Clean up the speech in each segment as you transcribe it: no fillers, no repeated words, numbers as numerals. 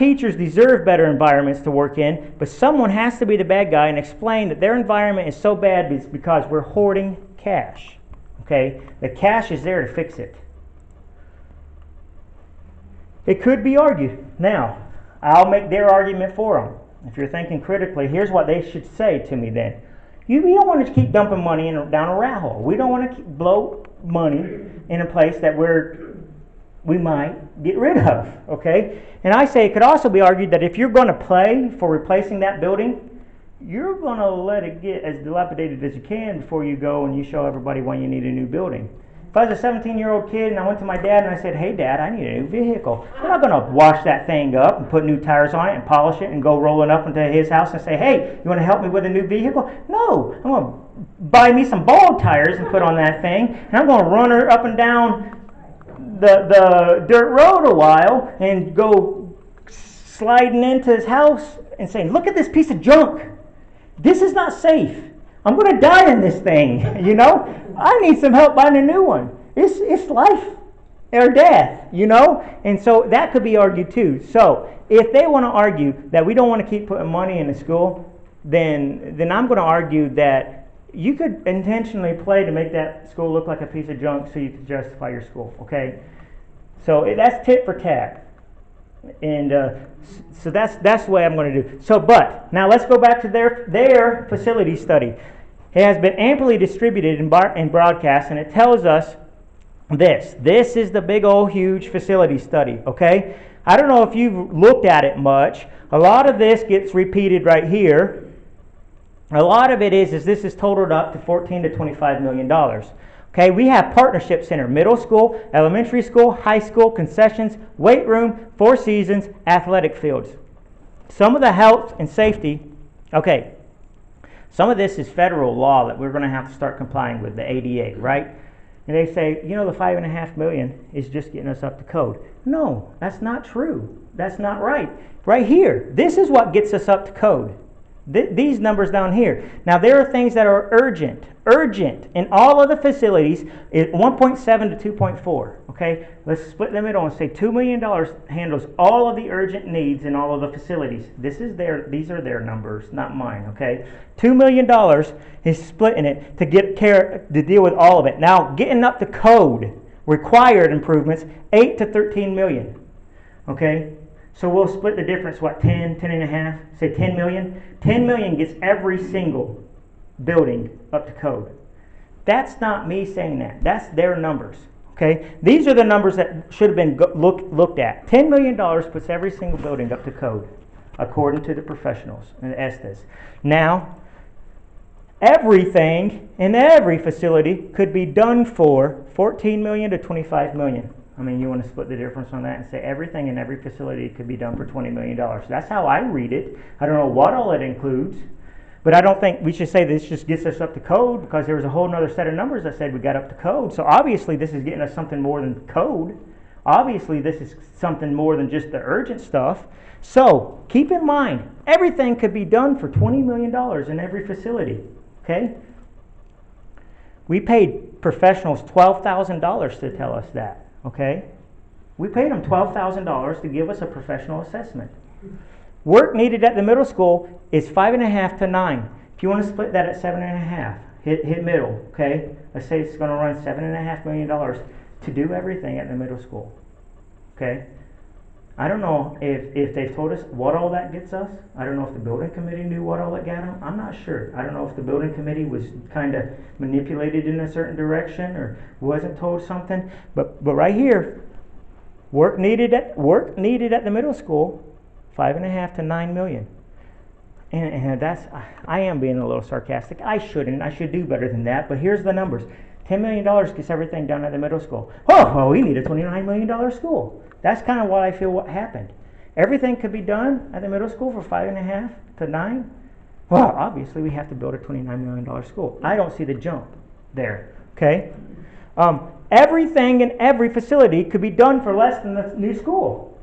teachers deserve better environments to work in, but someone has to be the bad guy and explain that their environment is so bad because we're hoarding cash. Okay? The cash is there to fix it. It could be argued. Now, I'll make their argument for them. If you're thinking critically, here's what they should say to me then. We don't want to keep dumping money down a rat hole. We don't want to blow money in a place that we might get rid of. Okay? And I say it could also be argued that if you're going to play for replacing that building, you're going to let it get as dilapidated as you can before you go and you show everybody why you need a new building. If I was a 17-year-old kid and I went to my dad and I said, hey, Dad, I need a new vehicle, I'm not going to wash that thing up and put new tires on it and polish it and go rolling up into his house and say, hey, you want to help me with a new vehicle? No, I'm going to buy me some bald tires and put on that thing, and I'm going to run her up and down the dirt road a while and go sliding into his house and saying, look at this piece of junk. This is not safe. I'm going to die in this thing, you know. I need some help buying a new one. It's life or death, you know. And so that could be argued too. So if they want to argue that we don't want to keep putting money in the school, then I'm going to argue that you could intentionally play to make that school look like a piece of junk so you could justify your school, okay? So that's tit for tat. And so that's the way I'm going to do. So, but now let's go back to their facility study. It has been amply distributed in broadcast, and it tells us this. This is the big old huge facility study. Okay, I don't know if you've looked at it much. A lot of this gets repeated right here. A lot of it is this is totaled up to $14 to $25 million. Okay, we have partnership center, middle school, elementary school, high school, concessions, weight room, Four Seasons, athletic fields. Some of the health and safety, okay, some of this is federal law that we're going to have to start complying with, the ADA, right? And they say, you know, the $5.5 million is just getting us up to code. No, that's not true. That's not right. Right here, this is what gets us up to code. These numbers down here. Now, there are things that are urgent in all of the facilities. 1.7 to 2.4. Okay, let's split the middle and say $2 million handles all of the urgent needs in all of the facilities. These are their numbers, not mine. Okay, $2 million is splitting it to to deal with all of it. Now, getting up to code required improvements, 8 to 13 million. Okay. So we'll split the difference, 10 and a half, say 10 million. 10 million gets every single building up to code. That's not me saying that. That's their numbers. Okay? These are the numbers that should have been looked at. $10 million puts every single building up to code, according to the professionals and Estes. Now, everything in every facility could be done for $14 million to $25 million. I mean, you want to split the difference on that and say everything in every facility could be done for $20 million. That's how I read it. I don't know what all it includes, but I don't think we should say this just gets us up to code, because there was a whole other set of numbers that said we got up to code. So obviously this is getting us something more than code. Obviously this is something more than just the urgent stuff. So keep in mind, everything could be done for $20 million in every facility. Okay? We paid professionals $12,000 to tell us that. Okay? We paid them $12,000 to give us a professional assessment. Work needed at the middle school is 5.5 to 9. If you want to split that at 7.5, hit middle. Okay? Let's say it's going to run $7.5 million to do everything at the middle school. Okay? I don't know if they've told us what all that gets us. I don't know if the building committee knew what all that got them. I'm not sure. I don't know if the building committee was kind of manipulated in a certain direction or wasn't told something. But right here, work needed at the middle school, 5.5 to 9 million. And that's, I am being a little sarcastic. I should do better than that. But here's the numbers. $10 million gets everything done at the middle school. Oh, we need a $29 million school. That's kind of what I feel what happened. Everything could be done at the middle school for 5.5 to 9. Well, obviously we have to build a $29 million school. I don't see the jump there. Okay? Everything in every facility could be done for less than the new school.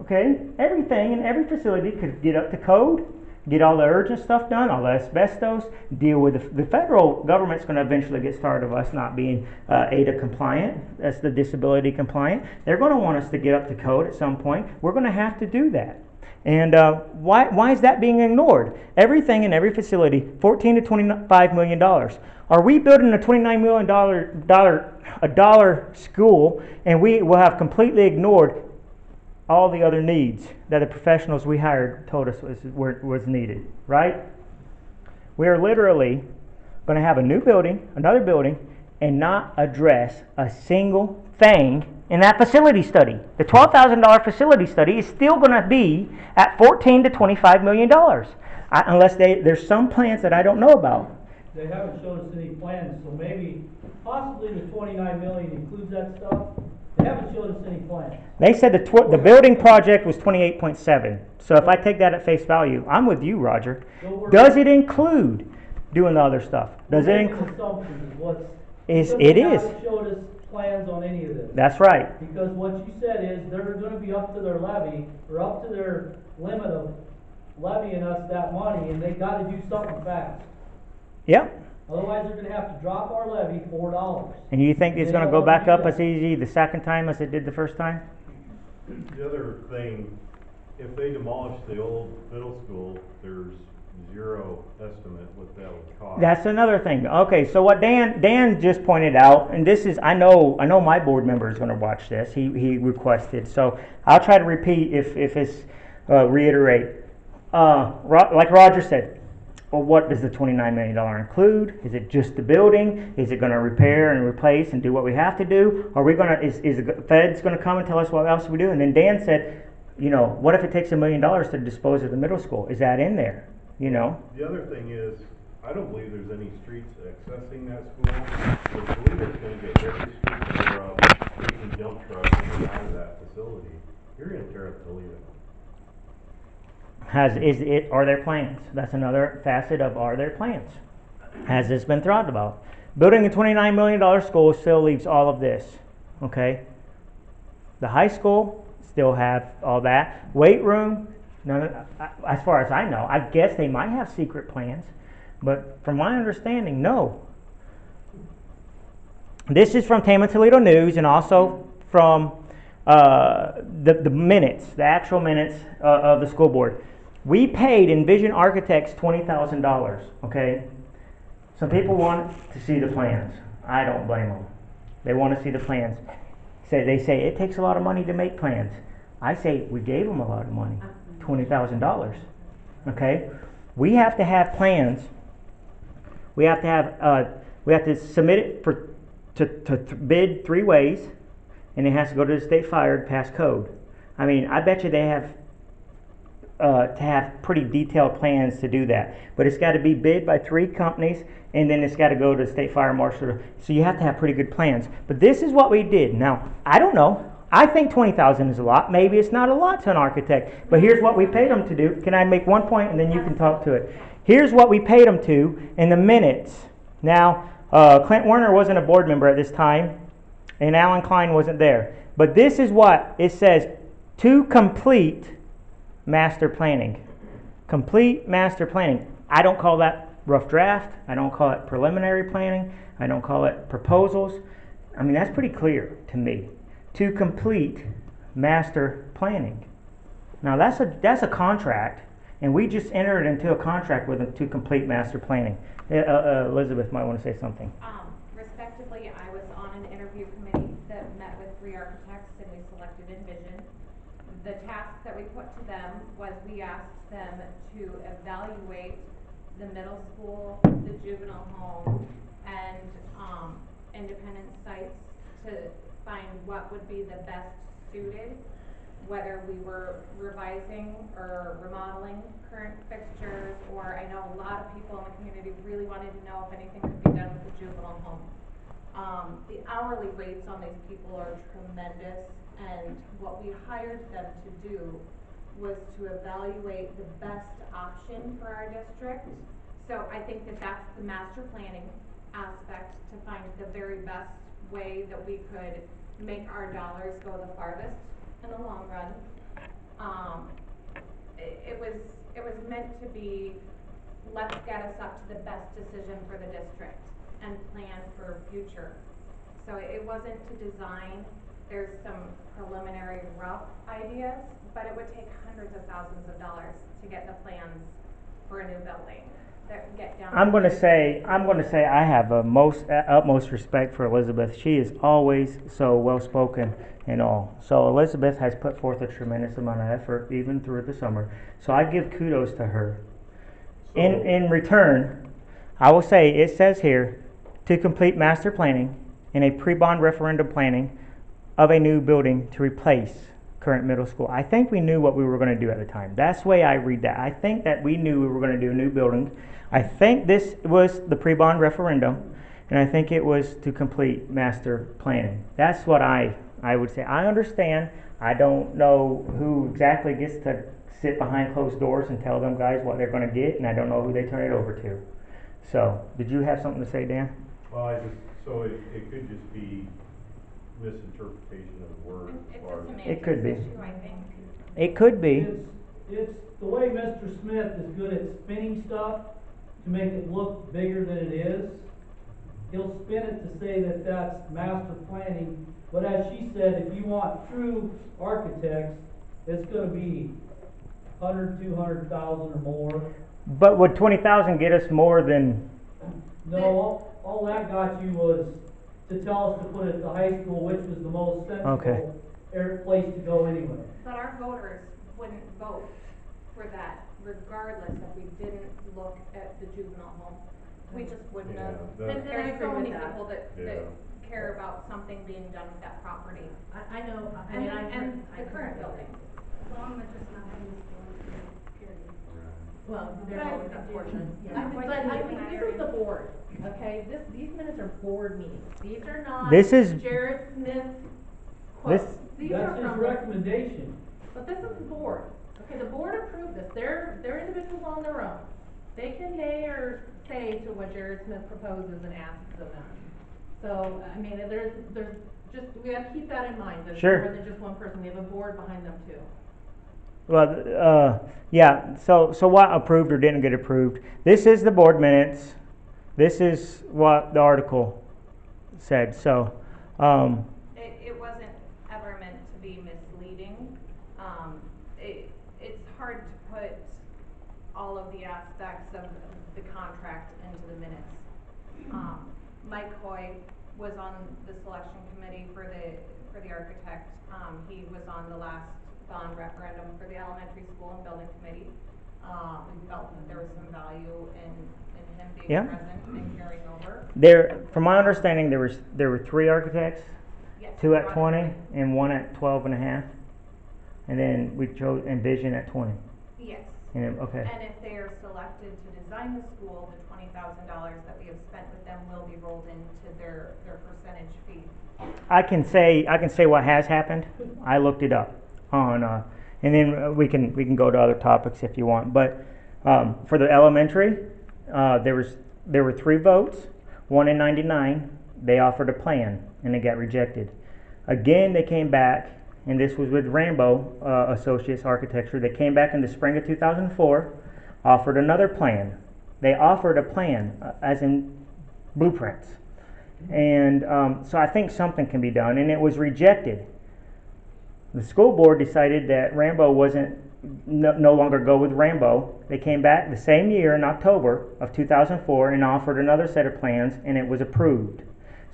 Okay? Everything in every facility could get up to code get all the urgent stuff done, all the asbestos, deal with the federal government's going to eventually get started of us not being ADA compliant. That's the disability compliant. They're going to want us to get up to code at some point. We're going to have to do that. And why is that being ignored? Everything in every facility, $14 to $25 million. Are we building a $29 million school and we will have completely ignored all the other needs that the professionals we hired told us was needed, right? We are literally going to have a new building, another building, and not address a single thing in that facility study. The $12,000 facility study is still going to be at $14 to $25 million, unless there's some plans that I don't know about. They haven't showed us any plans, so maybe, possibly the $29 million includes that stuff. They haven't showed us any plans. They said the building project was 28.7. So if I take that at face value, I'm with you, Roger. Does it include doing the other stuff? Does it include? It is. They haven't showed us plans on any of this. That's right. Because what you said is they're going to be up to their levy, or up to their limit of levying us that money, and they got to do something fast. Yep. Otherwise, they're going to have to drop our levy $4. And you think it's going to go back up as easy the second time as it did the first time? The other thing, if they demolish the old middle school, there's zero estimate what that would cost. That's another thing. Okay, so what Dan just pointed out, and this is, I know my board member is going to watch this. He requested, so I'll try to repeat if it's reiterate. Like Roger said. Well, what does the $29 million include? Is it just the building? Is it going to repair and replace and do what we have to do? Are we going to? Is the Fed's going to come and tell us what else we do? And then Dan said, what if it takes $1 million to dispose of the middle school? Is that in there? The other thing is, I don't believe there's any streets accessing that school. I believe it's going to get every street tore up, taking dump trucks in and out of that facility. You're going to tear up Toledo. Are there plans? That's another facet of are there plans? Has this been thought about? Building a $29 million school still leaves all of this. Okay? The high school still have all that. Weight room, none. As far as I know, I guess they might have secret plans, but from my understanding, no. This is from Tama Toledo News and also from the minutes, the actual minutes of the school board. We paid Envision Architects $20,000, okay? Some people want to see the plans. I don't blame them. They want to see the plans. They say it takes a lot of money to make plans. I say we gave them a lot of money, $20,000, okay? We have to have plans. We have to submit it to bid 3 ways, and it has to go to the state fire to pass code. I mean, I bet you they have to have pretty detailed plans to do that. But it's got to be bid by 3 companies, and then it's got to go to the state fire marshal. So you have to have pretty good plans. But this is what we did. Now, I don't know. I think $20,000 is a lot. Maybe it's not a lot to an architect. But here's what we paid them to do. Can I make one point, and then you can talk to it? Here's what we paid them to in the minutes. Now, Clint Werner wasn't a board member at this time, and Alan Klein wasn't there. But this is what it says: to complete master planning. Complete master planning. I don't call that rough draft. I don't call it preliminary planning. I don't call it proposals. I mean, that's pretty clear to me. To complete master planning. Now that's a contract, and we just entered into a contract with them to complete master planning. Elizabeth might want to say something. Respectively, I was on an interview committee that met with 3 architects, and we selected Envision. The task that we put to them was we asked them to evaluate the middle school, the juvenile home, and independent sites to find what would be the best suited, whether we were revising or remodeling current fixtures, or I know a lot of people in the community really wanted to know if anything could be done with the juvenile home. The hourly rates on these people are tremendous, and what we hired them to do was to evaluate the best option for our district. So I think that that's the master planning aspect, to find the very best way that we could make our dollars go the farthest in the long run. It was meant to be, let's get us up to the best decision for the district and plan for future. So it wasn't to design, there's some preliminary rough ideas, but it would take hundreds of thousands of dollars to get the plans for a new building, that get down. I'm gonna say I have a utmost respect for Elizabeth. She is always so well spoken and all. So Elizabeth has put forth a tremendous amount of effort even through the summer. So I give kudos to her. So- In return, I will say it says here to complete master planning and a pre-bond referendum planning of a new building to replace current middle school. I think we knew what we were going to do at the time. That's the way I read that. I think that we knew we were going to do a new building. I think this was the pre-bond referendum, and I think it was to complete master planning. That's what I would say. I understand. I don't know who exactly gets to sit behind closed doors and tell them guys what they're going to get, and I don't know who they turn it over to. So, did you have something to say, Dan? Well, so it could just be misinterpretation of the word as It's far a as. semantics It could be. issue, I think. It could be. It's the way Mr. Smith is good at spinning stuff to make it look bigger than it is. He'll spin it to say that that's master planning, but as she said, if you want true architects, it's gonna be 200,000 or more. But would 20,000 get us more than? No, all that got you was to tell us to put it at the high school, which was the most Okay. sensible place to go anyway. But our voters wouldn't vote for that regardless if we didn't look at the juvenile home. We just wouldn't Yeah, have. that- And I there's agree so with many that. people that Yeah. care about something being done with that property. I know, I And, mean, and the current building. As long as it's not in this building, period. well, there's But I- always that portion. Yeah. But I think this is the board, okay? These minutes are board meetings. These are not This is- Jared Smith's This- quotes. These are That's his from the, recommendation. but this is the board. Okay, the board approved this. They're individuals on their own. They can nay or say to what Jared Smith proposes and asks of them. So, I mean, there's just, we have to keep that in mind. There's Sure. more than just one person. We have a board behind them too. Well, yeah, so what approved or didn't get approved? This is the board minutes. This is what the article said, so, It wasn't ever meant to be misleading. It's hard to put all of the aspects of the contract into the minutes. Mike Hoy was on the selection committee for the architect. He was on the last bond referendum for the elementary school and building committee. We felt that there was some value in him being Yeah. present and carrying over. from my understanding, there were 3 architects, Yes, 2 at Roger. 20 and 1 at 12 and a half. And then we chose Envision at 20. Yes. And then, okay. And if they are selected to design the school, the $20,000 that we have spent with them will be rolled into their percentage fee. I can say what has happened. I looked it up on, and then we can go to other topics if you want. But for the elementary, there were 3 votes. 1 in 99. They offered a plan and it got rejected. Again, they came back, and this was with Rambo Associates Architecture. They came back in the spring of 2004, offered another plan. They offered a plan, as in blueprints. And so I think something can be done, and it was rejected. The school board decided that Rambo wasn't, no longer go with Rambo. They came back the same year in October of 2004 and offered another set of plans, and it was approved.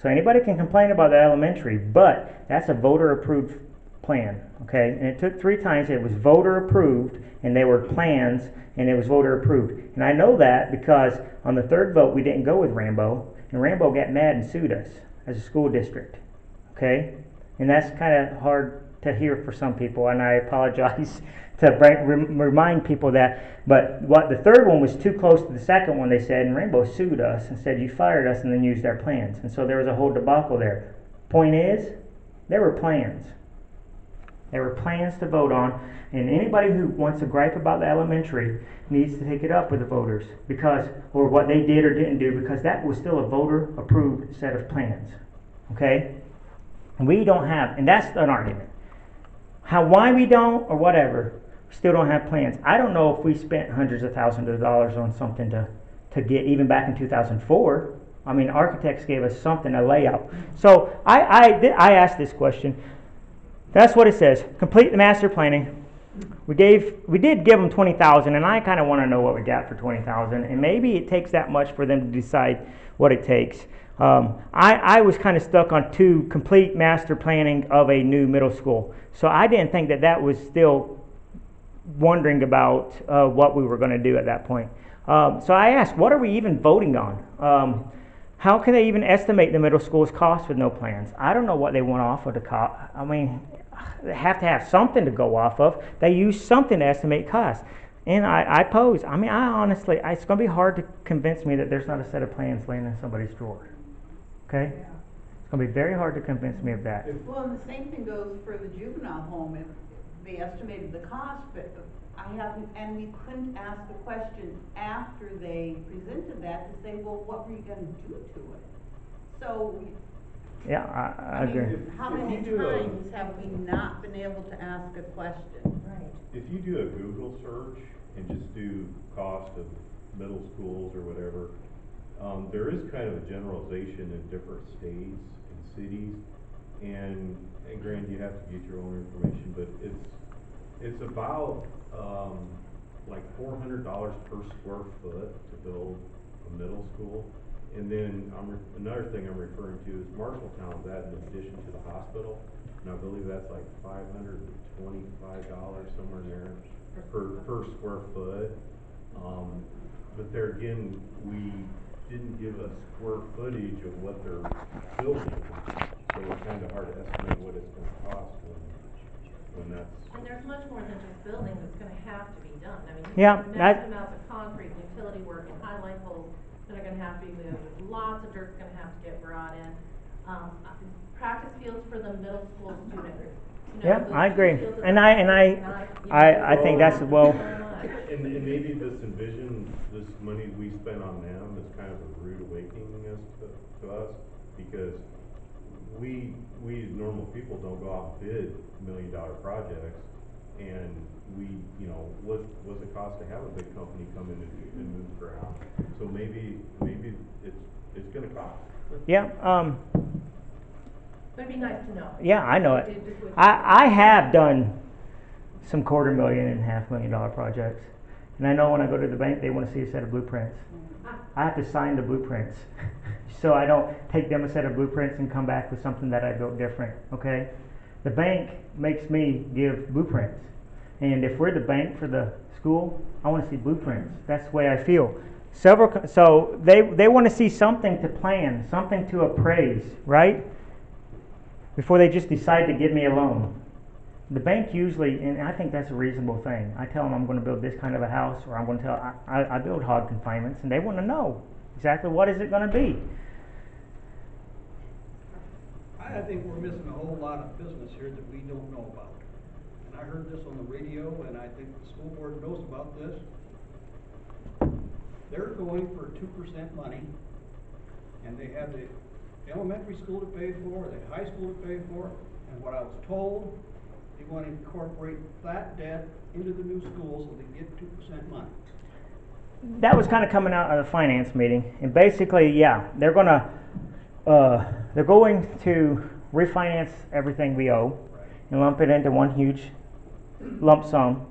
So anybody can complain about the elementary, but that's a voter approved plan, okay? And it took 3 times. It was voter approved, and they were plans, and it was voter approved. And I know that because on the 3rd vote we didn't go with Rambo, and Rambo got mad and sued us as a school district, okay? And that's kind of hard to hear for some people, and I apologize to remind people that. But what the 3rd one was too close to the 2nd one, they said, and Rambo sued us and said you fired us and then used our plans. And so there was a whole debacle there. Point is, there were plans. There were plans to vote on, and anybody who wants to gripe about the elementary needs to take it up with the voters, because, or what they did or didn't do, because that was still a voter-approved set of plans. Okay? We don't have, and that's an argument. Why we don't, or whatever, still don't have plans. I don't know if we spent hundreds of thousands of dollars on something to get, even back in 2004. I mean, architects gave us something, a layout. So I asked this question. That's what it says. Complete the master planning. We did give them 20,000, and I kind of want to know what we got for 20,000, and maybe it takes that much for them to decide what it takes. I was kind of stuck on complete master planning of a new middle school, so I didn't think that was still wondering about what we were going to do at that point. So I asked, what are we even voting on? How can they even estimate the middle school's cost with no plans? I don't know what they want off of the cost. I mean, they have to have something to go off of. They use something to estimate cost. And I honestly, it's going to be hard to convince me that there's not a set of plans laying in somebody's drawer. Okay? It's going to be very hard to convince me of that. Well, and the same thing goes for the juvenile home. If they estimated the cost, but and we couldn't ask the question after they presented that to say, well, what were you going to do to it? So, Yeah, I agree. how many times have we not been able to ask a question? Right. If you do a Google search and just do cost of middle schools or whatever, there is kind of a generalization in different states and cities, and granted, you have to get your own information, but it's about like $400 per square foot to build a middle school. And then another thing I'm referring to is Marshalltown's that in addition to the hospital, and I believe that's like $525 somewhere in there per square foot. But there again, we didn't give a square footage of what they're building, so it's kind of hard to estimate what it's going to cost when that's. And there's much more than just building that's gonna have to be done. I mean, Yeah, massive amounts of concrete, utility work, and highlight holes that are gonna have to be moved. Lots of dirt's gonna have to get brought in. Practice fields for the middle school students. You know, Yeah, those I agree. fields And are I not- think that's, well, And maybe this money we spent on them is kind of a rude awakening to us, because we as normal people don't go out and bid $1 million projects, and what's it cost to have a big company come in and move ground? So maybe it's gonna cost. yeah, But it'd be nice to know. yeah, I know it. I have done some $250,000 and $500,000 projects, and I know when I go to the bank, they want to see a set of blueprints. I have to sign the blueprints, so I don't take them a set of blueprints and come back with something that I built different, okay? The bank makes me give blueprints, and if we're the bank for the school, I want to see blueprints. That's the way I feel. So they want to see something to plan, something to appraise, right? Before they just decide to give me a loan. The bank usually, and I think that's a reasonable thing. I tell them I'm going to build this kind of a house, or I'm going to I build hog confinements, and they want to know exactly what is it going to be. I think we're missing a whole lot of business here that we don't know about. And I heard this on the radio, and I think the school board knows about this. They're going for 2% money, and they have the elementary school to pay for, the high school to pay for, and what I was told, they want to incorporate that debt into the new school so they get 2% money. That was kind of coming out of the finance meeting, and basically, yeah, they're going to refinance everything we owe and lump it into one huge lump sum.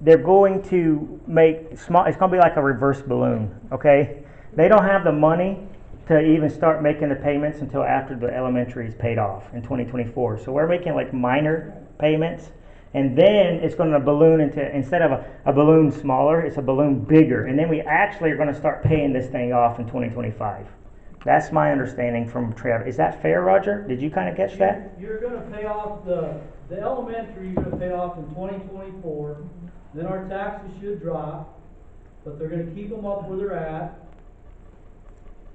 They're going to make small. It's going to be like a reverse balloon. Okay, they don't have the money to even start making the payments until after the elementary is paid off in 2024. So we're making like minor payments, and then it's going to balloon into, instead of a balloon smaller, it's a balloon bigger, and then we actually are going to start paying this thing off in 2025. That's my understanding from Trev. Is that fair, Roger? Did you kind of catch that? You're gonna pay off the elementary, you're gonna pay off in 2024, then our taxes should drop, but they're gonna keep them up where they're at,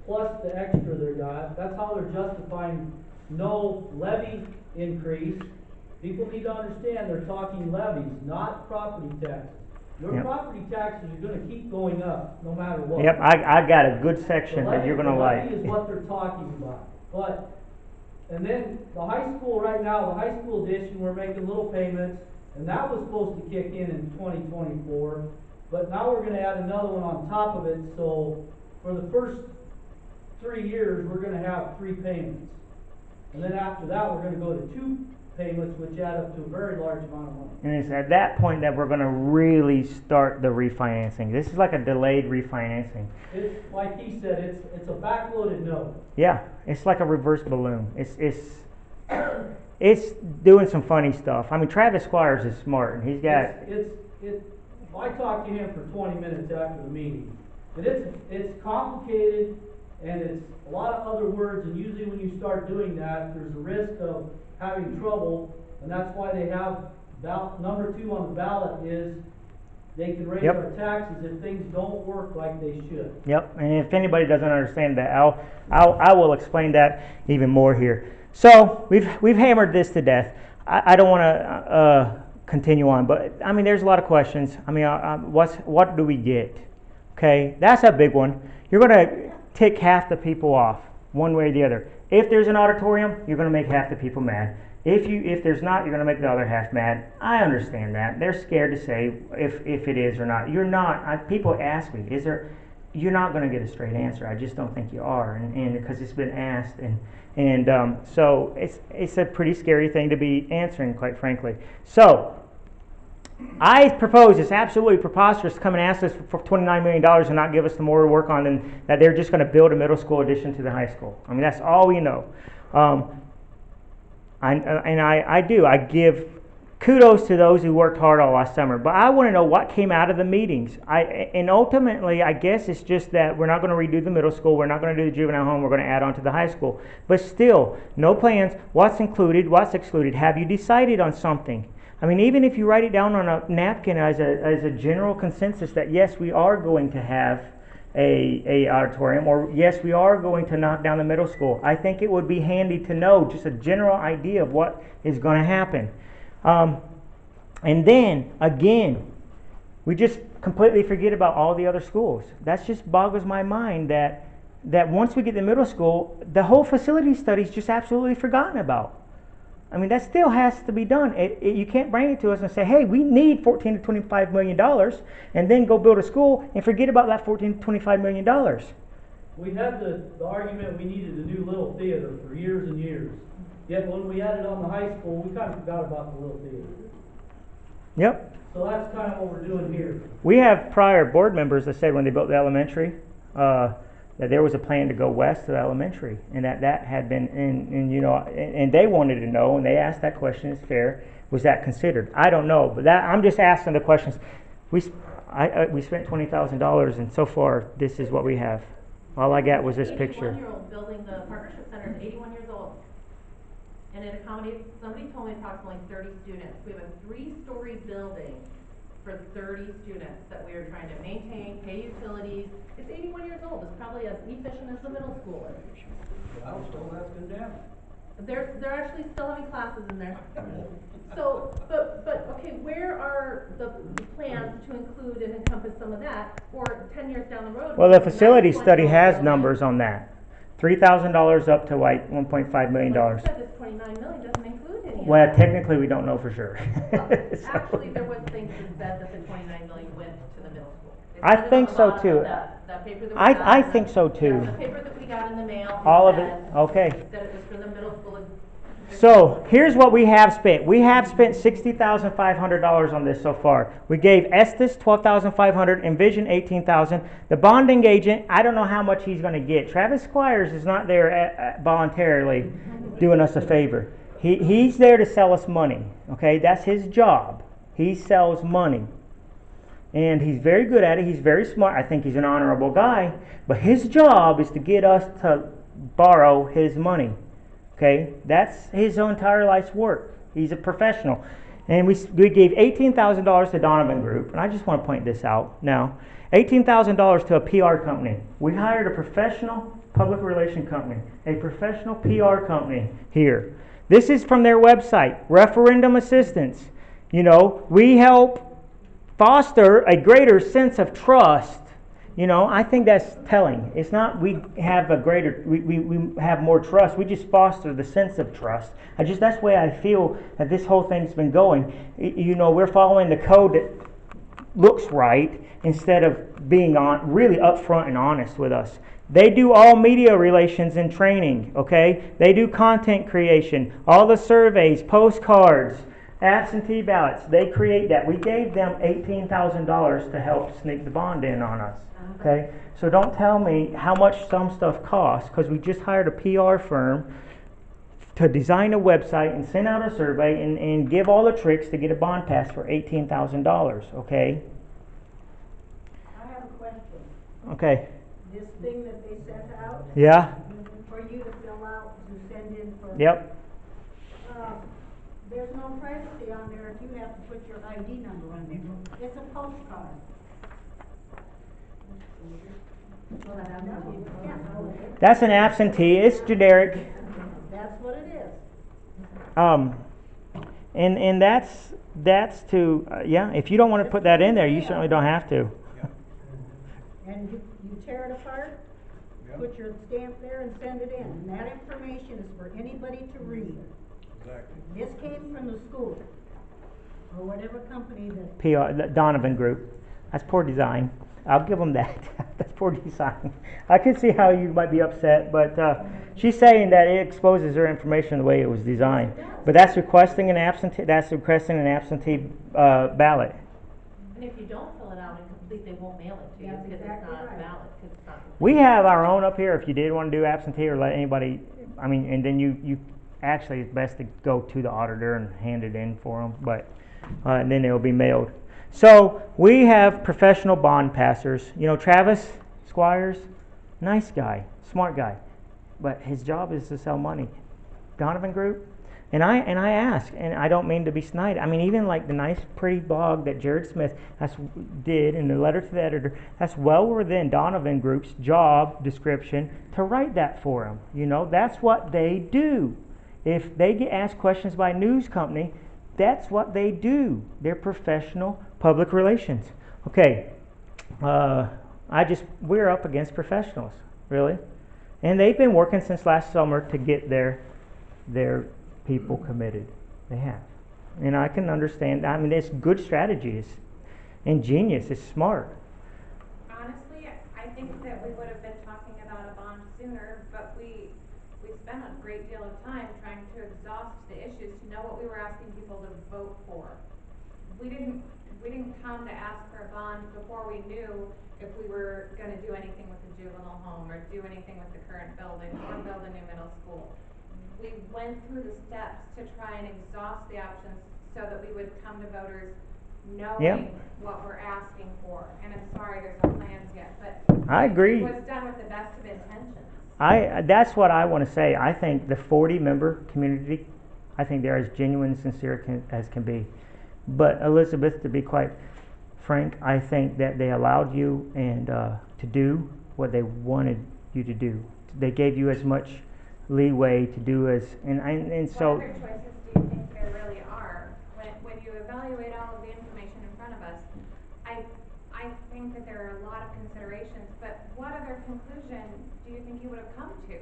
plus the extra they got. That's how they're justifying no levy increase. People need to understand they're talking levies, not property taxes. Your Yep. property taxes are gonna keep going up, no matter what. Yep, I got a good section that you're going to The like. levy is what they're talking about, and then the high school right now, the high school edition, we're making little payments, And that was supposed to kick in 2024, but now we're gonna add another one on top of it, so for the first 3 years, we're gonna have 3 payments. And then after that, we're gonna go to 2 payments, which add up to a very large amount of money. And it's at that point that we're going to really start the refinancing. This is like a delayed refinancing. It's, like he said, it's a backloaded note. Yeah, it's like a reverse balloon. It's doing some funny stuff. I mean, Travis Squires is smart, and he's got. I talked to him for 20 minutes after the meeting, and it's complicated, and it's a lot of other words, and usually when you start doing that, there's a risk of having trouble, and that's why they have number 2 on the ballot is they can raise Yep. our taxes if things don't work like they should. Yep, and if anybody doesn't understand that, I will explain that even more here. So we've hammered this to death. I don't want to continue on, but I mean, there's a lot of questions. I mean, what do we get? Okay, that's a big one. You're going to tick half the people off, one way or the other. If there's an auditorium, you're going to make half the people mad. If there's not, you're going to make the other half mad. I understand that. They're scared to say if it is or not. You're not. People ask me, is there? You're not going to get a straight answer. I just don't think you are, and because it's been asked, and so it's a pretty scary thing to be answering, quite frankly. So I propose it's absolutely preposterous to come and ask us for $29 million and not give us the more to work on than that they're just going to build a middle school addition to the high school. I mean, that's all we know. I give kudos to those who worked hard all last summer, but I want to know what came out of the meetings. And ultimately, I guess it's just that we're not going to redo the middle school, we're not going to do the juvenile home, we're going to add on to the high school. But still, no plans, what's included, what's excluded. Have you decided on something? I mean, even if you write it down on a napkin as a general consensus that yes, we are going to have a auditorium, or yes, we are going to knock down the middle school, I think it would be handy to know just a general idea of what is going to happen. And then, again, we just completely forget about all the other schools. That just boggles my mind that once we get the middle school, the whole facility study is just absolutely forgotten about. I mean, that still has to be done. You can't bring it to us and say, hey, we need $14 to $25 million, and then go build a school and forget about that $14 to $25 million. We had the argument we needed a new little theater for years and years. Yet when we added on the high school, we kind of forgot about the little theater. Yep. So that's kind of what we're doing here. We have prior board members that said when they built the elementary, that there was a plan to go west of the elementary, and that had been, and they wanted to know, and they asked that question, it's fair, was that considered? I don't know, but I'm just asking the questions. We spent $20,000, and so far, this is what we have. All I got was this picture. 81-year-old building, the partnership center is 81 years old. And it accommodates, somebody told me approximately 30 students. We have a 3-story building for 30 students that we are trying to maintain, pay utilities. It's 81 years old. It's probably as efficient as the middle school is. I was told that's condemned. They're actually still having classes in there. So, but okay, where are the plans to include and encompass some of that, or 10 years down the road? Well, the facility study has numbers on that. $3,000 up to like $1.5 million. Like you said, this $29 million doesn't include any of Well, that. technically, we don't know for sure. Actually, there was things that said that the $29 million went to the middle school. They I put it think on the so, bottom too. of that paper that we I got. think so, too. Yeah, the paper that we got in the mail. All of it, said okay. that it was for the middle school. So here's what we have spent. We have spent $60,500 on this so far. We gave Estes $12,500, Envision $18,000. The bonding agent, I don't know how much he's going to get. Travis Squires is not there voluntarily doing us a favor. He's there to sell us money. Okay, that's his job. He sells money, and he's very good at it. He's very smart. I think he's an honorable guy. But his job is to get us to borrow his money. Okay, that's his entire life's work. He's a professional. And we gave $18,000 to Donovan Group, and I just want to point this out now. $18,000 to a PR company. We hired a professional public relation company, a professional PR company here. This is from their website, Referendum Assistance. We help foster a greater sense of trust You know, I think that's telling. It's not we have a greater, we have more trust. We just foster the sense of trust. That's the way I feel that this whole thing's been going. You know, we're following the code that looks right instead of being really upfront and honest with us. They do all media relations and training, okay? They do content creation, all the surveys, postcards, absentee ballots. They create that. We gave them $18,000 to help sneak the bond in on us, okay? So don't tell me how much some stuff costs, because we just hired a PR firm to design a website and send out a survey and give all the tricks to get a bond passed for $18,000, okay? I have a question. Okay. This thing that they sent out, Yeah? for you to fill out, to send in for. Yep. There's no privacy on there if you have to put your ID number on there. It's a postcard. Yeah, That's an absentee. It's generic. that's what it is. And that's to yeah. If you don't want to put that in there, you certainly don't have to. And you tear it apart, Yep. put your stamp there and send it in. And that information is for anybody to read. Exactly. This came from the school, or whatever company that. PR, the Donovan Group. That's poor design. I'll give them that. That's poor design. I can see how you might be upset, but she's saying that it exposes her information the way it was designed. But that's requesting an absentee. That's requesting an absentee ballot. And if you don't fill it out and complete, they won't mail it to you That's because it's exactly not right. valid, because it's not. We have our own up here. If you did want to do absentee or let anybody, I mean, and then you actually it's best to go to the auditor and hand it in for them. But and then it'll be mailed. So we have professional bond passers. You know, Travis Squires, nice guy, smart guy, but his job is to sell money. Donovan Group, and I ask, and I don't mean to be snide. I mean, even like the nice, pretty blog that Jared Smith did in the letter to the editor, that's well within Donovan Group's job description to write that for him. You know, that's what they do. If they get asked questions by a news company, that's what they do. They're professional public relations. Okay, we're up against professionals, really, and they've been working since last summer to get their people committed. They have, and I can understand. I mean, it's good strategy. It's ingenious. It's smart. Honestly, I think that we would have been talking about a bond sooner, but we spent a great deal of time trying to exhaust the issues to know what we were asking people to vote for. We didn't come to ask for a bond before we knew if we were gonna do anything with the juvenile home or do anything with the current building or build a new middle school. We went through the steps to try and exhaust the options so that we would come to voters knowing what we're asking for. And I'm sorry there's no plans yet, but I agree. it was done with the best of intentions. That's what I want to say. I think the 40-member community, I think they're as genuine and sincere as can be. But Elizabeth, to be quite frank, I think that they allowed you and to do what they wanted you to do. They gave you as much leeway to do as and so. What other choices do you think there really are? When you evaluate all of the information in front of us, I think that there are a lot of considerations, but what other conclusion do you think you would have come to?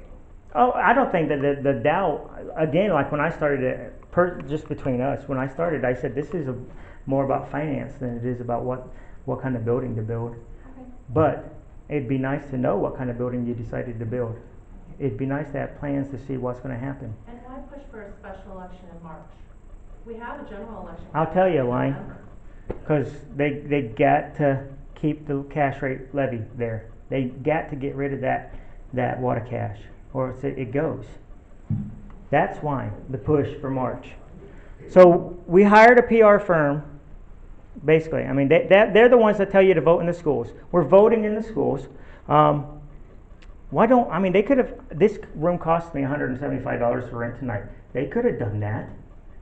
Oh, I don't think that the doubt, again, like when I started, just between us, when I started, I said this is more about finance than it is about what kind of building to build. Okay. But it'd be nice to know what kind of building you decided to build. It'd be nice to have plans to see what's going to happen. And why push for a special election in March? We have a general election. I'll tell you why. in November. Because they got to keep the cash rate levy there. They got to get rid of that water cash, or it goes. That's why the push for March. So we hired a PR firm. Basically, I mean they're the ones that tell you to vote in the schools. We're voting in the schools. They could have. This room cost me $175 for rent tonight. They could have done that.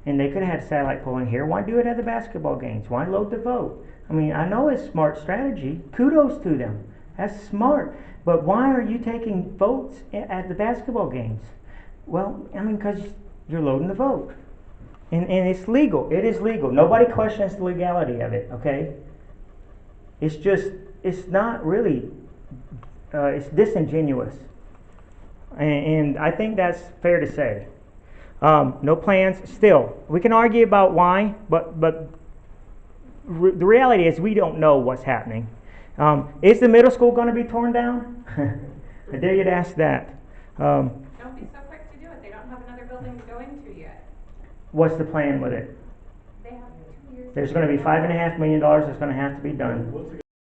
And they could have had satellite polling here. Why do it at the basketball games? Why load the vote? I mean, I know it's smart strategy. Kudos to them. That's smart. But why are you taking votes at the basketball games? Well, I mean, because you're loading the vote. And it's legal. It is legal. Nobody questions the legality of it, okay? It's just, it's not really, it's disingenuous. And I think that's fair to say. No plans, still, we can argue about why, but the reality is we don't know what's happening. Is the middle school going to be torn down? I dare you to ask that. Don't be so quick to do it, they don't have another building to go into yet. What's the plan with it? They have 2 years. There's going to be $5.5 million that's going to have to be done. What's it